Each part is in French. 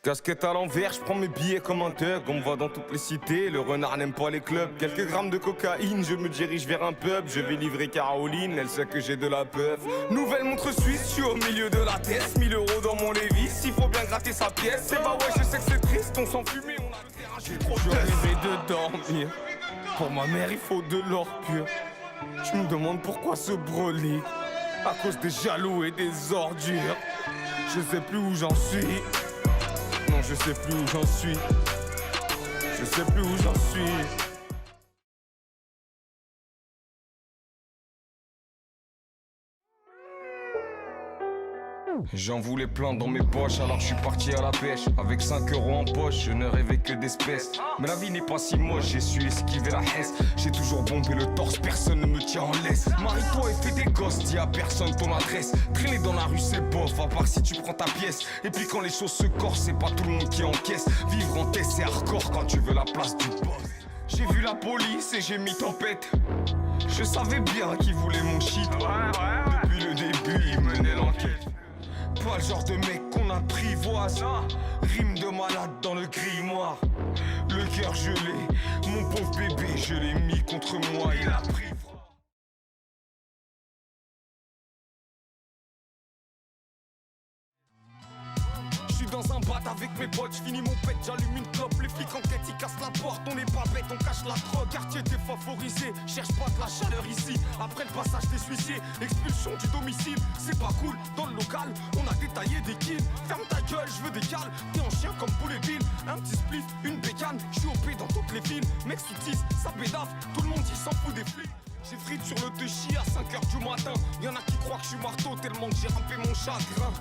Casquette à l'envers, je prends mes billets comme un thug. On me voit dans toutes les cités, le renard n'aime pas les clubs. Quelques grammes de cocaïne, je me dirige vers un pub. Je vais livrer Caroline, elle sait que j'ai de la peuf. Nouvelle montre suisse, je suis au milieu de la tête. 1000 € dans mon Lévis, il faut bien gratter sa pièce. C'est bah ouais, je sais que c'est triste, on s'en fume et on a le terrain, j'ai trop de rêvé de dormir. Pour ma mère, il faut de l'or pur. Je me demande pourquoi ce brolique. À cause des jaloux et des ordures. Je sais plus où j'en suis. Non, je sais plus où j'en suis. Je sais plus où j'en suis. J'en voulais plein dans mes poches, alors je suis parti à la pêche. Avec 5 € en poche, je ne rêvais que d'espèces. Mais la vie n'est pas si moche, j'ai su esquiver la hesse. J'ai toujours bombé le torse, personne ne me tient en laisse. Marie-toi et fais des gosses, dis à personne ton adresse. Traîner dans la rue c'est bof, à part si tu prends ta pièce. Et puis quand les choses se corsent, c'est pas tout le monde qui encaisse. Vivre en tête c'est hardcore quand tu veux la place du boss. J'ai vu la police et j'ai mis tempête. Je savais bien qui voulait mon shit. Depuis le début, il menait l'enquête. Pas le genre de mec qu'on apprivoise. Rime de malade dans le grimoire. Le cœur gelé, mon pauvre bébé, je l'ai mis contre moi, il a pris froid. Je suis dans un bat avec mes potes, je finis mon pet, j'allume une clope. Les flics enquêtent, ils cassent la porte, on n'est pas bête, on cache la drogue. Quartier défavorisé, cherche pas de la chaleur ici. Après le passage des huissiers, expulsion du domicile. C'est pas cool, dans le local, on a détaillé des kills. Ferme ta gueule, je veux des cales, t'es en chien comme Poulet Bill. Un petit spliff, une bécane, je suis OP dans toutes les villes. Mec sous 10, ça pédave, tout le monde il s'en fout des flics. J'ai frite sur le Touchy à 5h du matin. Y'en a qui croient que je suis marteau tellement que j'ai rampé mon chagrin.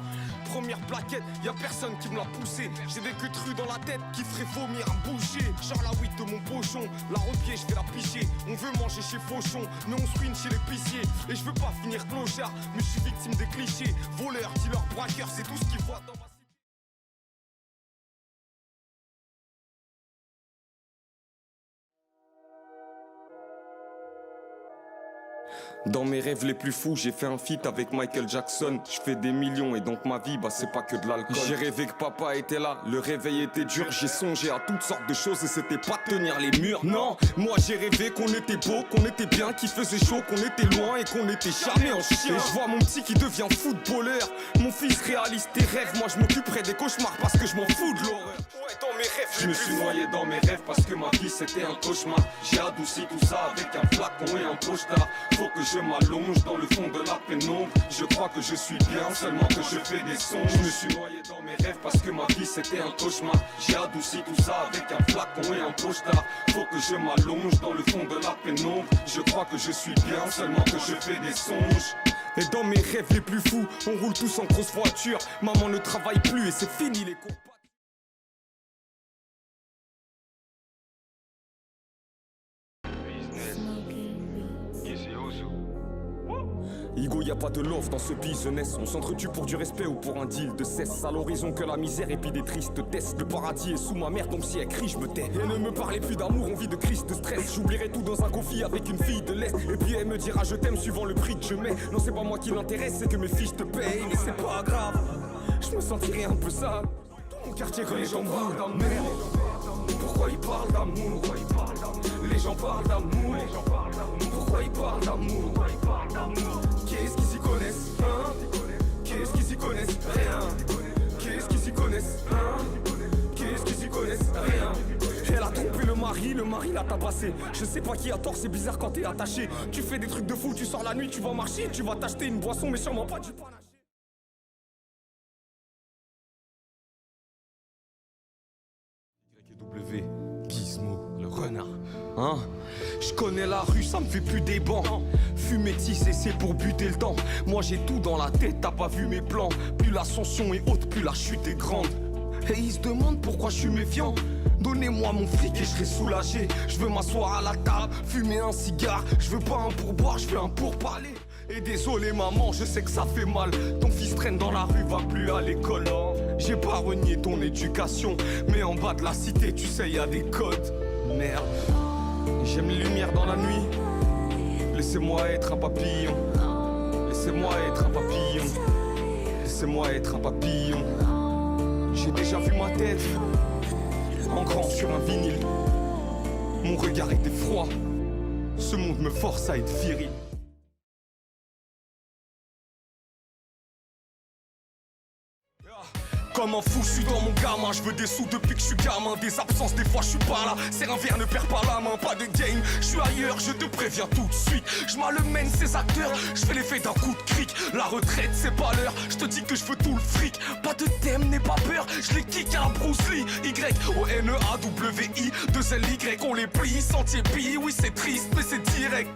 Première plaquette, y'a personne qui me l'a poussé. J'ai des queues de rue dans la tête qui ferait vomir un boucher. Genre la weed de mon pochon, la repied je vais la picher. On veut manger chez Fauchon, mais on swing chez l'épicier. Et je veux pas finir clochard, mais je suis victime des clichés. Voleur, dealer, braqueur, c'est tout ce qu'ils voient dans ma... Dans mes rêves les plus fous, j'ai fait un feat avec Michael Jackson. Je fais des millions et donc ma vie, bah c'est pas que de l'alcool. J'ai rêvé que papa était là, le réveil était dur. J'ai songé à toutes sortes de choses et c'était pas tenir les murs. Non, moi j'ai rêvé qu'on était beau, qu'on était bien, qu'il faisait chaud, qu'on était loin et qu'on était jamais en chien. Et je vois mon petit qui devient footballeur. Mon fils réalise tes rêves, moi je m'occuperai des cauchemars parce que je m'en fous de l'horreur. Ouais, dans mes rêves, je me suis noyé dans mes rêves parce que ma vie c'était un cauchemar. J'ai adouci tout ça avec un flacon et un pochard. Faut que je m'allonge dans le fond de la pénombre. Je crois que je suis bien, seulement que je fais des songes. Je me suis noyé dans mes rêves parce que ma vie c'était un cauchemar. J'ai adouci tout ça avec un flacon et un pochard. Faut que je m'allonge dans le fond de la pénombre. Je crois que je suis bien, seulement que je fais des songes. Et dans mes rêves les plus fous, on roule tous en grosse voiture. Maman ne travaille plus et c'est fini les cours. Igo, y a pas de love dans ce business. On s'entretue pour du respect ou pour un deal de cesse. À l'horizon que la misère et puis des tristes tests. Le paradis est sous ma mère donc si elle crie je me tais. Et ne me parlez plus d'amour, on vit de crise, de stress. J'oublierai tout dans un conflit avec une fille de l'Est. Et puis elle me dira je t'aime suivant le prix que je mets. Non c'est pas moi qui l'intéresse, c'est que mes fiches te payent. Mais c'est pas grave, je me sentirais un peu sale. Tout mon quartier quand les gens parlent d'amour. Pourquoi ils parlent d'amour? Les gens parlent d'amour. Pourquoi ils parlent d'amour? Qu'est-ce qu'ils s'y connaissent, hein? Qu'est-ce qu'ils s'y connaissent? Rien. Qu'est-ce qu'ils s'y connaissent, hein? Qu'est-ce qu'ils s'y connaissent? Rien. Elle a trompé le mari l'a tabassé. Je sais pas qui a tort, c'est bizarre quand t'es attaché. Tu fais des trucs de fou, tu sors la nuit, tu vas marcher, tu vas t'acheter une boisson, mais sûrement pas du panaché. W, Gizmo, le renard. Hein? Je connais la rue, ça me fait plus des bancs. Fumer, tisser, c'est pour buter le temps. Moi j'ai tout dans la tête, t'as pas vu mes plans. Plus l'ascension est haute, plus la chute est grande. Et ils se demandent pourquoi je suis méfiant. Donnez-moi mon fric et je serai soulagé. Je veux m'asseoir à la table, fumer un cigare. Je veux pas un pourboire, je veux un pourparler. Et désolé maman, je sais que ça fait mal. Ton fils traîne dans la rue, va plus à l'école. J'ai pas renié ton éducation, mais en bas de la cité, tu sais, y a des codes. Merde. J'aime les lumières dans la nuit. Laissez-moi être un papillon. Laissez-moi être un papillon. laissez-moi être un papillon. J'ai déjà vu ma tête en grand sur un vinyle. Mon regard était froid. Ce monde me force à être viril. Comme un fou, je suis dans mon gamin, je veux des sous depuis que je suis gamin. Des absences, des fois je suis pas là. C'est un verre, ne perds pas la main, pas de game. Je suis ailleurs, je te préviens tout de suite. Je malmène ces acteurs, je fais l'effet d'un coup de cric. La retraite, c'est pas l'heure, je te dis que je veux tout le fric. Pas de thème, n'aie pas peur, je les kick à la Bruce Lee. Y-O-N-E-A-W-I, 2 L-Y, on les plie. Sentier pille, oui c'est triste, mais c'est direct.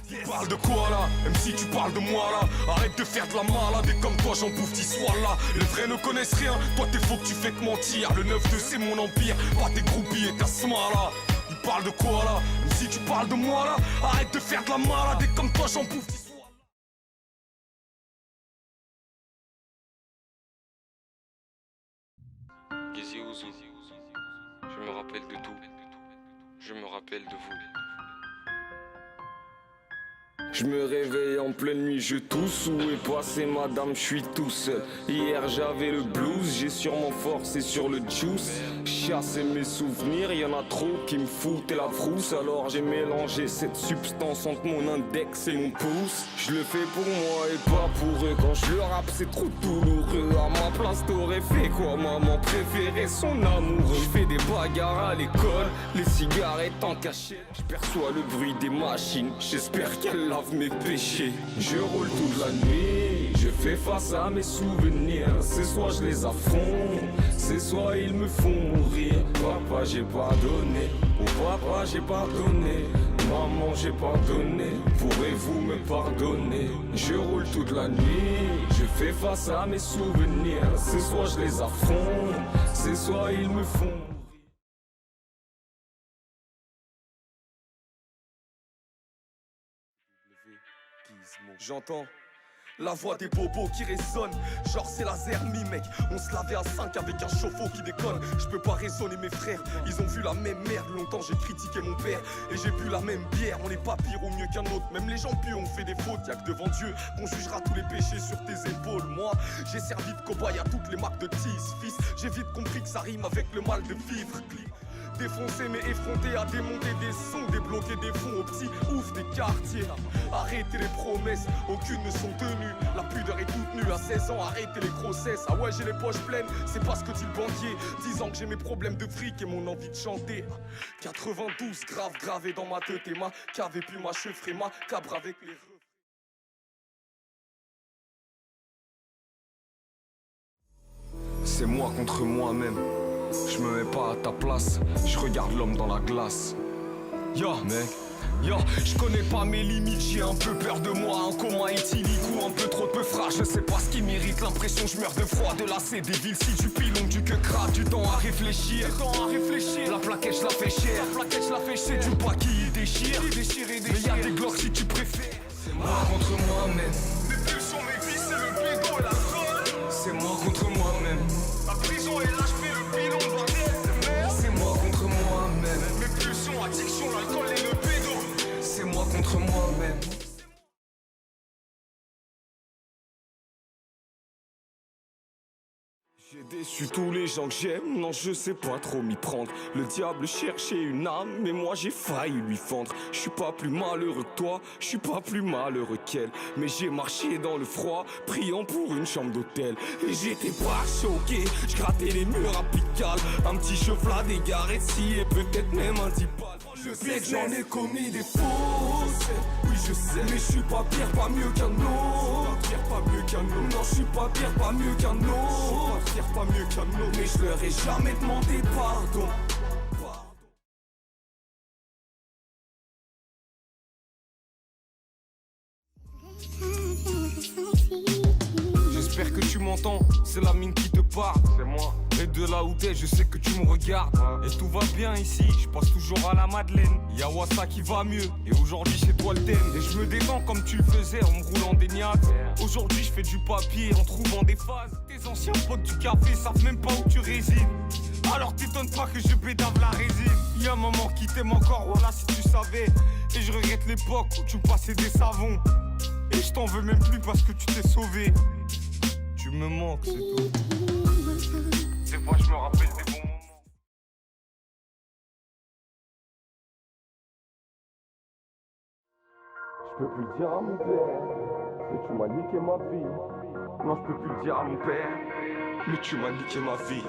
Tu parles de quoi là? Même si tu parles de moi là. Arrête de faire de la malade et comme toi j'en bouffe 10 soirs là. Les vrais ne connaissent rien, toi t'es faux que tu fais que mentir. Le 9-2 c'est mon empire, pas tes groupies et ta sma là. Il parle de quoi là? Même si tu parles de moi là. Arrête de faire de la malade et comme toi j'en bouffe 10 soirs là. Gizi Ouzou, je me rappelle de tout. Je me rappelle de vous. Je me réveille en pleine nuit, je tousse. Où est passé madame, je suis tout seul. Hier j'avais le blues, j'ai sûrement forcé sur le juice. Chasser mes souvenirs, y'en a trop qui me foutent la frousse. Alors j'ai mélangé cette substance entre mon index et mon pouce. Je le fais pour moi et pas pour eux. Quand je le rappe c'est trop douloureux. À ma place t'aurais fait quoi? Maman préférait son amoureux. Je fais des bagarres à l'école, les cigarettes en cachette. Je perçois le bruit des machines, j'espère qu'elles lavent mes péchés. Je roule toute la nuit, je fais face à mes souvenirs. C'est soit je les affronte, c'est soit ils me font mourir. Papa j'ai pardonné, oh papa j'ai pardonné. Maman j'ai pardonné, pourrez-vous me pardonner? Je roule toute la nuit, je fais face à mes souvenirs. C'est soit je les affronte, c'est soit ils me font mourir. J'entends la voix des bobos qui résonne. Genre c'est laser mi mec. On se lavait à 5 avec un chauffe-eau qui déconne. Je peux pas raisonner mes frères, ils ont vu la même merde. Longtemps j'ai critiqué mon père et j'ai bu la même bière. On n'est pas pire ou mieux qu'un autre. Même les gens pieux ont fait des fautes. Y'a que devant Dieu qu'on jugera tous les péchés sur tes épaules. Moi j'ai servi de cobaye à toutes les marques de tease. Fils, j'ai vite compris que ça rime avec le mal de vivre. Défoncer mais effronter à démonter des sons, débloquer des fonds aux petits ouf des quartiers. Arrêtez les promesses, aucune ne sont tenues. La pudeur est toute nue à 16 ans, arrêtez les grossesses. Ah ouais j'ai les poches pleines, c'est pas ce que dit le banquier. 10 ans que j'ai mes problèmes de fric et mon envie de chanter. 92 grave gravé dans ma tête et ma cave et puis ma chevre et ma cabre avec les refs. C'est moi contre moi-même. Je me mets pas à ta place, je regarde l'homme dans la glace. Yo mec, yo, je connais pas mes limites, j'ai un peu peur de moi. Un coma éthylique ou un peu trop de peufrage, je sais pas ce qui m'irrite. L'impression je meurs de froid, de lasser des villes. Si du pilon, du que crabe, du temps à réfléchir. La plaquette je la fais cher, c'est du pas qui déchire. Mais y'a des glocks si tu préfères. C'est moi contre moi-même. Mes pulsions, mes vies, c'est le bédo et la zone. C'est moi contre moi-même. La prison est là, je fais le pilon, bordel. C'est moi contre moi-même. Mes pulsions, addiction, l'alcool et le pédo. C'est moi contre moi-même. J'ai déçu tous les gens que j'aime, non je sais pas trop m'y prendre. Le diable cherchait une âme, mais moi j'ai failli lui fendre. Je suis pas plus malheureux que toi, je suis pas plus malheureux qu'elle. Mais j'ai marché dans le froid, priant pour une chambre d'hôtel. Et j'étais pas choqué, je grattais les murs à Pigalle. Un petit cheval d'égaré si et peut-être même un 10 balles. Je sais que j'en ai commis des fautes, oui je sais, mais je suis pas pire, pas mieux qu'un autre. Pas mieux qu'un autre. Non je suis pas pire, pas mieux qu'un autre. Pas mieux qu'un autre. Mais je leur ai jamais demandé pardon. J'espère que tu m'entends, c'est la mine qui te parle. C'est moi. Et de là où t'es, je sais que tu me regardes. Et tout va bien ici, je passe toujours à la Madeleine. Y'a Wassa qui va mieux, et aujourd'hui chez toi le thème. Et je me détends comme tu le faisais en me roulant des niaques. Aujourd'hui je fais du papier en trouvant des phases. Tes anciens potes du café savent même pas où tu résides. Alors t'étonnes pas que je bédave la résine. Y'a un maman qui t'aime encore, voilà si tu savais. Et je regrette l'époque où tu me passais des savons. Et je t'en veux même plus parce que tu t'es sauvé. tu me manques, c'est tout. Des fois je me rappelle des bons moments. Je peux plus le dire à mon père, mais tu m'as niqué ma vie. Non, je peux plus le dire à mon père, mais tu m'as niqué ma vie.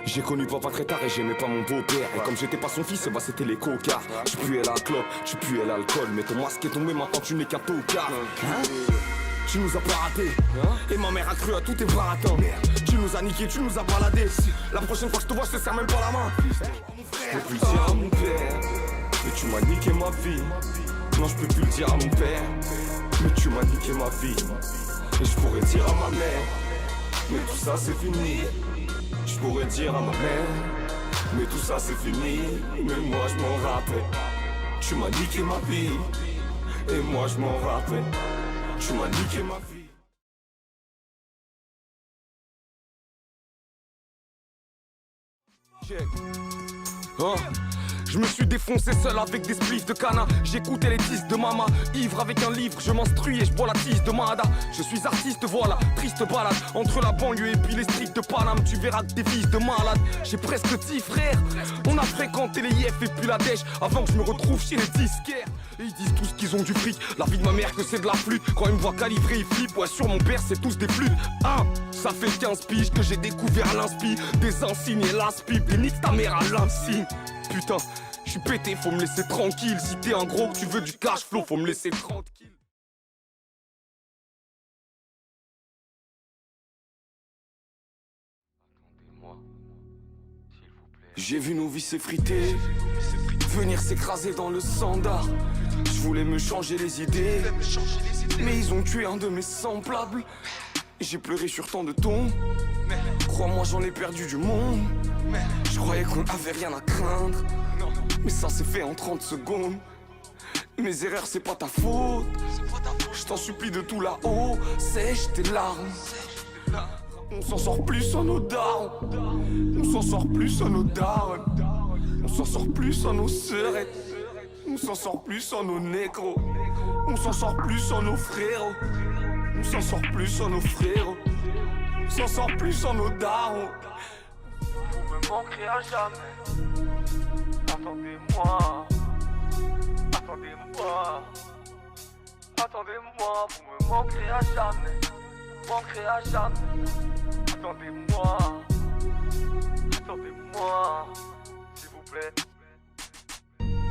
J'ai connu papa très tard et j'aimais pas mon beau-père. Et comme j'étais pas son fils, bah c'était les cocards. Tu puais la clope, tu puais l'alcool. Mais ton masque est tombé, maintenant tu n'es qu'un tocard. Tu nous as pas ratés, et ma mère a cru à tous tes baratins. Tu nous as niqué, tu nous as baladés. La prochaine fois que je te vois, je te serre même pas la main. Je peux plus le dire à mon père, mais tu m'as niqué ma vie. Non, je peux plus le dire à mon père, mais tu m'as niqué ma vie. Et je pourrais dire à ma mère, mais tout ça c'est fini. Je pourrais dire à ma mère, mais tout ça c'est fini. Mais moi je m'en rappelle. Tu m'as niqué ma vie, et moi je m'en rappelle. Tu m'as niqué ma vie. Check. Oh. Je me suis défoncé seul avec des spliffs de cana. J'écoutais les disques de mama. Ivre avec un livre, je m'instruis et je bois la tisse de Mada. Je suis artiste, voilà, triste balade entre la banlieue et puis les streets de Paname. Tu verras que des fils de malades. J'ai presque 10 frères. On a fréquenté les IF et puis la dèche avant que je me retrouve chez les disquaires. Et ils disent tous qu'ils ont du fric. La vie de ma mère que c'est de la flûte. Quand ils me voient calibrer, ils flippent. Ouais, sur mon père, c'est tous des flûtes. Ça fait 15 piges que j'ai découvert l'inspi. Des insignes et l'aspip. Et nique ta mère à l'insigne. Putain, je suis pété, faut me laisser tranquille. Si t'es un gros que tu veux du cash flow, faut me laisser tranquille. Attendez-moi, s'il vous plaît. J'ai vu nos vies s'effriter, venir s'écraser dans le sandar. Je voulais me changer les idées, mais ils ont tué un de mes semblables. J'ai pleuré sur tant de tombes. Crois-moi, j'en ai perdu du monde. Je croyais qu'on avait rien à craindre, mais ça s'est fait en 30 secondes. Mes erreurs, c'est pas ta faute. Je t'en supplie de tout là-haut, sèche tes larmes. On s'en sort plus sans nos darons. On s'en sort plus sans nos darons. On s'en sort plus sans nos sœurettes. On s'en sort plus sans nos négros. On s'en sort plus sans nos frérots. On s'en sort plus sans nos frérots. On s'en sort plus sans nos darons. Vous me manquerez à jamais. Attendez-moi. Attendez-moi. Attendez-moi. Vous me manquerez à jamais. Manquerez à jamais. Attendez-moi. Attendez-moi.